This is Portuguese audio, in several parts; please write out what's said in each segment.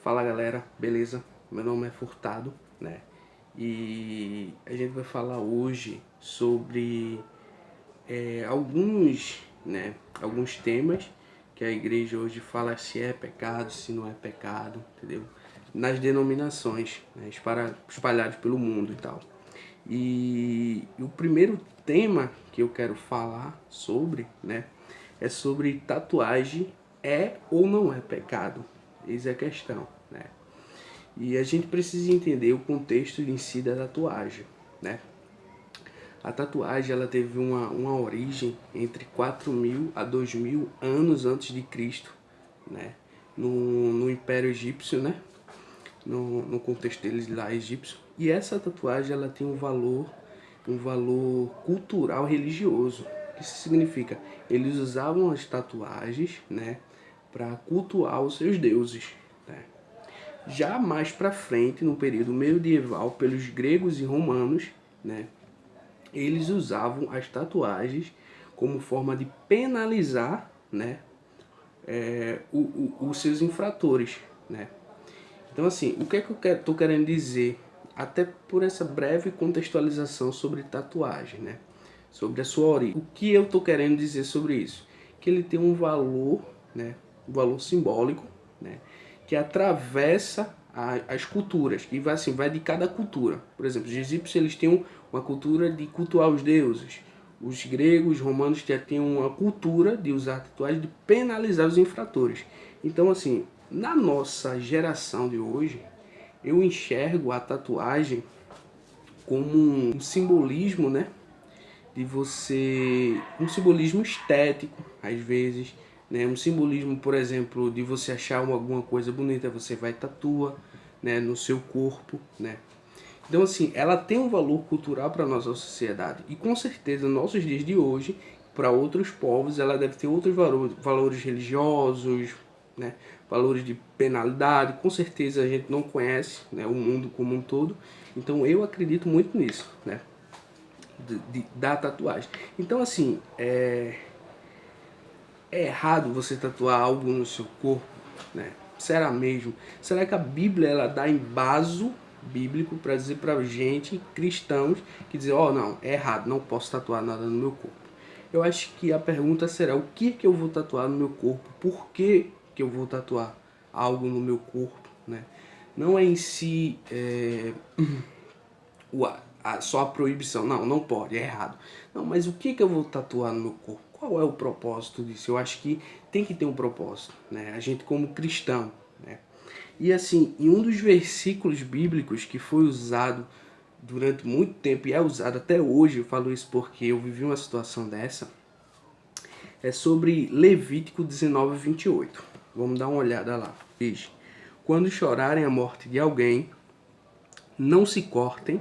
Fala galera, beleza? Meu nome é Furtado, né? E a gente vai falar hoje sobre alguns temas que a igreja hoje fala se é pecado, se não é pecado, entendeu? Nas denominações, né? Espalhados pelo mundo e tal. E o primeiro tema que eu quero falar sobre, né, é sobre tatuagem é ou não é pecado. Essa é a questão, né? E a gente precisa entender o contexto em si da tatuagem, né? A tatuagem ela teve uma origem entre 4.000 a 2.000 anos antes de Cristo, né? No Império Egípcio, né? No contexto deles lá egípcio. E essa tatuagem ela tem um valor cultural religioso. O que isso significa? Eles usavam as tatuagens, né, para cultuar os seus deuses, né? Já mais para frente, no período medieval, pelos gregos e romanos, né, eles usavam as tatuagens como forma de penalizar, né, os seus infratores, né? Então, assim, o que é que eu estou querendo dizer? Até por essa breve contextualização sobre tatuagem, né? Sobre a sua origem. O que eu estou querendo dizer sobre isso? Que ele tem um valor, né? Um valor simbólico, né? Que atravessa as culturas. E vai, assim, vai de cada cultura. Por exemplo, os egípcios eles têm uma cultura de cultuar os deuses. Os gregos, os romanos já tinham uma cultura de usar tatuagem, de penalizar os infratores. Então, assim, na nossa geração de hoje, eu enxergo a tatuagem como um simbolismo, né? De você, um simbolismo estético, às vezes, né? Um simbolismo, por exemplo, de você achar alguma coisa bonita, você vai tatua, né, no seu corpo, né? Então, assim, ela tem um valor cultural para a nossa sociedade. E com certeza, nos nossos dias de hoje, para outros povos, ela deve ter outros valores religiosos, né? Valores de penalidade. Com certeza a gente não conhece, né, o mundo como um todo. Então, eu acredito muito nisso, né? Da tatuagem. Então, assim, é errado você tatuar algo no seu corpo, né? Será mesmo? Será que a Bíblia ela dá embaso bíblico para dizer pra gente, cristãos, que dizer, ó, não, é errado, não posso tatuar nada no meu corpo? Eu acho que a pergunta será, o que eu vou tatuar no meu corpo? Por que eu vou tatuar algo no meu corpo, né? Não é em si só a proibição, não, não pode, é errado. Não, mas o que eu vou tatuar no meu corpo? Qual é o propósito disso? Eu acho que tem que ter um propósito, né? A gente como cristão, né? E assim, em um dos versículos bíblicos que foi usado durante muito tempo e é usado até hoje, eu falo isso porque eu vivi uma situação dessa, é sobre Levítico 19:28. Vamos dar uma olhada lá. Diz: quando chorarem a morte de alguém, não se cortem,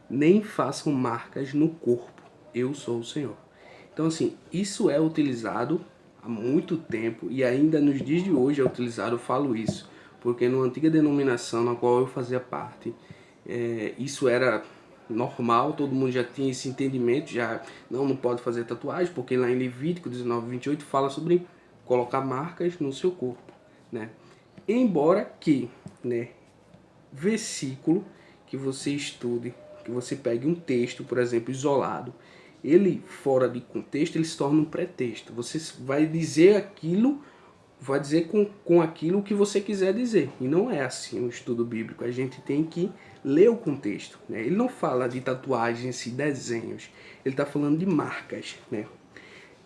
nem façam marcas no corpo. Eu sou o Senhor. Então, assim, isso é utilizado há muito tempo e ainda nos dias de hoje é utilizado. Eu falo isso porque na antiga denominação na qual eu fazia parte, isso era normal, todo mundo já tinha esse entendimento, já não pode fazer tatuagem, porque lá em Levítico 19:28 fala sobre colocar marcas no seu corpo, né? Embora que, né, versículo que você estude, que você pegue um texto, por exemplo, isolado, ele fora de contexto, ele se torna um pretexto. Você vai dizer aquilo, vai dizer com aquilo que você quiser dizer. E não é assim o estudo bíblico. A gente tem que ler o contexto, né? Ele não fala de tatuagens e desenhos. Ele está falando de marcas, né?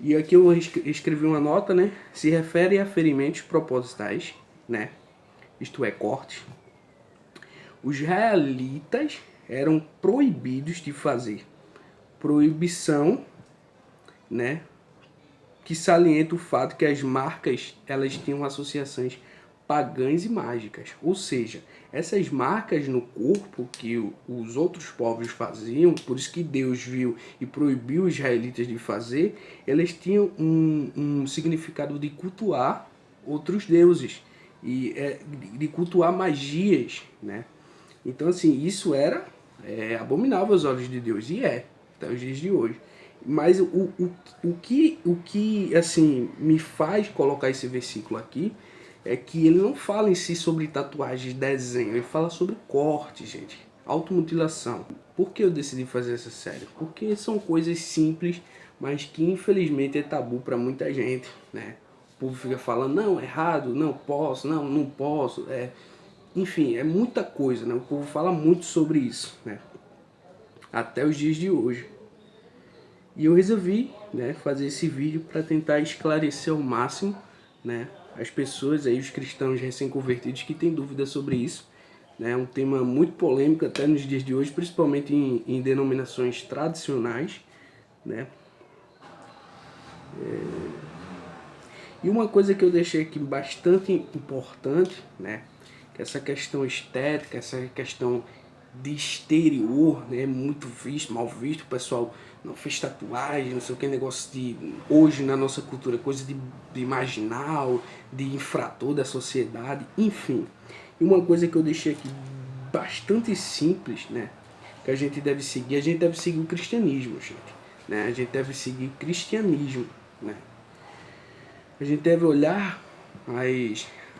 E aqui eu escrevi uma nota, né? Se refere a ferimentos propositais, né? Isto é, cortes. Os israelitas eram proibidos de fazer. Proibição, né, que salienta o fato que as marcas elas tinham associações pagãs e mágicas. Ou seja, essas marcas no corpo que os outros povos faziam, por isso que Deus viu e proibiu os israelitas de fazer, elas tinham um significado de cultuar outros deuses e de cultuar magias, né? Então, assim, isso era abominável aos olhos de Deus, e até os dias de hoje. Mas o que assim, me faz colocar esse versículo aqui é que ele não fala em si sobre tatuagem de desenho, ele fala sobre corte, gente. Automutilação. Por que eu decidi fazer essa série? Porque são coisas simples, mas que infelizmente é tabu para muita gente, né? O povo fica falando, não, errado, não posso, não posso. Enfim, é muita coisa, né? O povo fala muito sobre isso, né? Até os dias de hoje. E eu resolvi, né, fazer esse vídeo para tentar esclarecer ao máximo, né, as pessoas aí, os cristãos recém-convertidos que têm dúvidas sobre isso. É um tema muito polêmico até nos dias de hoje, principalmente em denominações tradicionais, né? E uma coisa que eu deixei aqui bastante importante, né, que essa questão estética, essa questão de exterior, né, muito visto, mal visto, o pessoal não fez tatuagem, não sei o que, negócio de, hoje na nossa cultura, coisa de marginal, de infrator da sociedade, enfim. E uma coisa que eu deixei aqui bastante simples, né, que a gente deve seguir o cristianismo, gente, né, a gente deve seguir o cristianismo, né. A gente deve olhar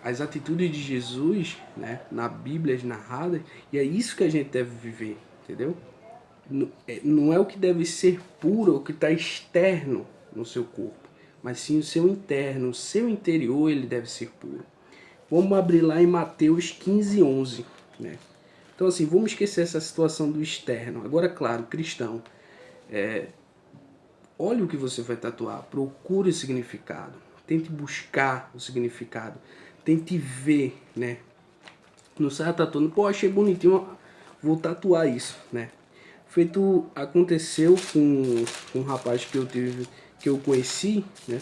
as atitudes de Jesus, né, na Bíblia narradas, e é isso que a gente deve viver, entendeu? Não é o que deve ser puro, o que está externo no seu corpo, mas sim o seu interno, o seu interior ele deve ser puro. Vamos abrir lá em Mateus 15:11, né? Então assim, vamos esquecer essa situação do externo. Agora, claro, cristão, olhe o que você vai tatuar, procure o significado, tente buscar o significado, tente ver, né? Não saia tatuando, pô, achei bonitinho, vou tatuar isso, né? Feito aconteceu com um rapaz que eu conheci, né?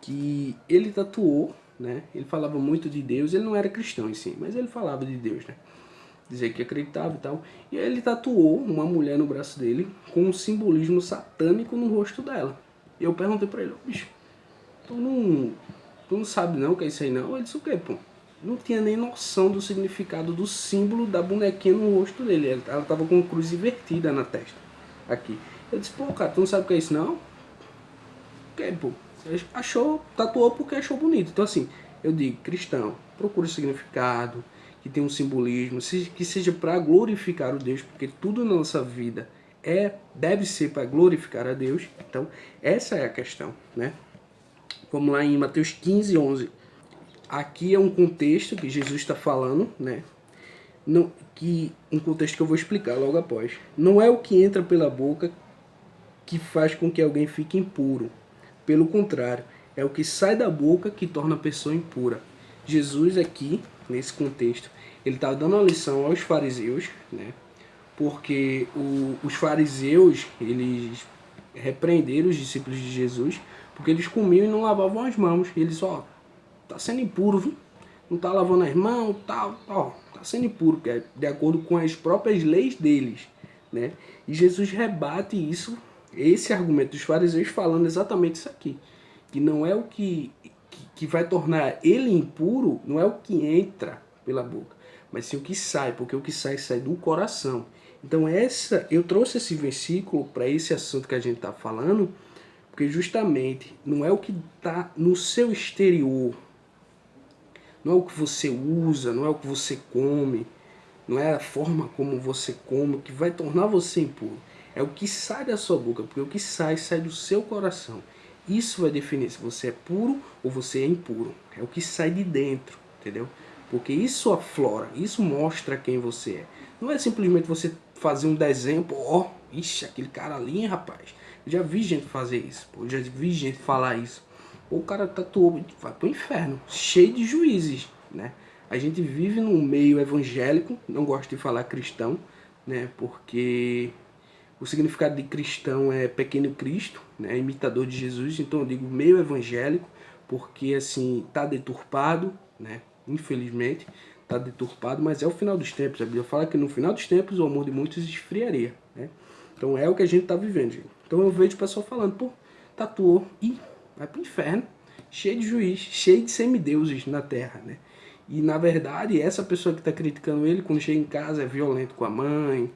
Que ele tatuou, né? Ele falava muito de Deus, ele não era cristão em si, mas ele falava de Deus, né? Dizer que acreditava e tal. E aí ele tatuou uma mulher no braço dele com um simbolismo satânico no rosto dela. E eu perguntei pra ele, bicho, tu não sabe não o que é isso aí não? Ele disse, o quê, pô? Não tinha nem noção do significado do símbolo da bonequinha no rosto dele. Ela tava com uma cruz invertida na testa. Aqui. Eu disse, pô, cara, tu não sabe o que é isso não? O que, pô? Tatuou porque achou bonito. Então assim, eu digo, cristão, procure o significado, que tem um simbolismo, que seja para glorificar o Deus, porque tudo na nossa vida deve ser para glorificar a Deus. Então, essa é a questão, né? Vamos lá em Mateus 15:11. Aqui é um contexto que Jesus está falando, né? Um contexto que eu vou explicar logo após. Não é o que entra pela boca que faz com que alguém fique impuro. Pelo contrário, é o que sai da boca que torna a pessoa impura. Jesus aqui, nesse contexto, ele está dando uma lição aos fariseus, né? Porque os fariseus, eles repreenderam os discípulos de Jesus, porque eles comiam e não lavavam as mãos. E eles, tá sendo impuro, viu? Não tá lavando as mãos, tá sendo impuro, que é de acordo com as próprias leis deles, né? E Jesus rebate isso, esse argumento dos fariseus, falando exatamente isso aqui, que não é o que vai tornar ele impuro, não é o que entra pela boca, mas sim o que sai, porque o que sai do coração. Então eu trouxe esse versículo para esse assunto que a gente está falando, porque justamente não é o que está no seu exterior, não é o que você usa, não é o que você come, não é a forma como você come que vai tornar você impuro. É o que sai da sua boca, porque o que sai do seu coração. Isso vai definir se você é puro ou você é impuro. É o que sai de dentro, entendeu? Porque isso aflora, isso mostra quem você é. Não é simplesmente você fazer um desenho, ixi, aquele cara ali, hein, rapaz. Eu já vi gente fazer isso, eu já vi gente falar isso. O cara tatuou, vai pro inferno, cheio de juízes, né? A gente vive num meio evangélico, não gosto de falar cristão, né? Porque o significado de cristão é pequeno Cristo, né? Imitador de Jesus. Então eu digo meio evangélico, porque assim tá deturpado, né? Infelizmente tá deturpado, mas é o final dos tempos. A Bíblia fala que no final dos tempos o amor de muitos esfriaria, né? Então é o que a gente tá vivendo, gente. Então eu vejo o pessoal falando, pô, tatuou e vai pro inferno, cheio de juiz, cheio de semideuses na terra, né? E na verdade, essa pessoa que está criticando ele, quando chega em casa, é violento com a mãe,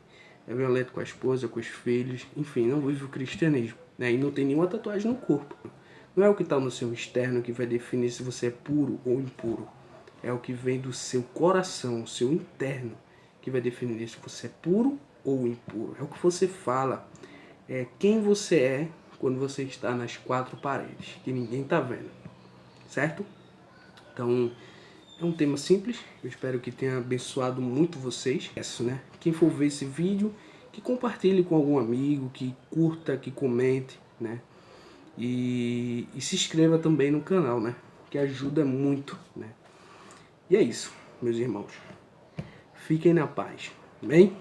é violento com a esposa, com os filhos, enfim, não vive o cristianismo, né? E não tem nenhuma tatuagem no corpo. Não é o que está no seu externo que vai definir se você é puro ou impuro. É o que vem do seu coração, o seu interno, que vai definir se você é puro ou impuro. É o que você fala. É quem você é quando você está nas quatro paredes, que ninguém está vendo. Certo? Então, é um tema simples. Eu espero que tenha abençoado muito vocês. Isso, né? Quem for ver esse vídeo, que compartilhe com algum amigo, que curta, que comente, né? E se inscreva também no canal, né? Que ajuda muito, né? E é isso, meus irmãos. Fiquem na paz. Amém?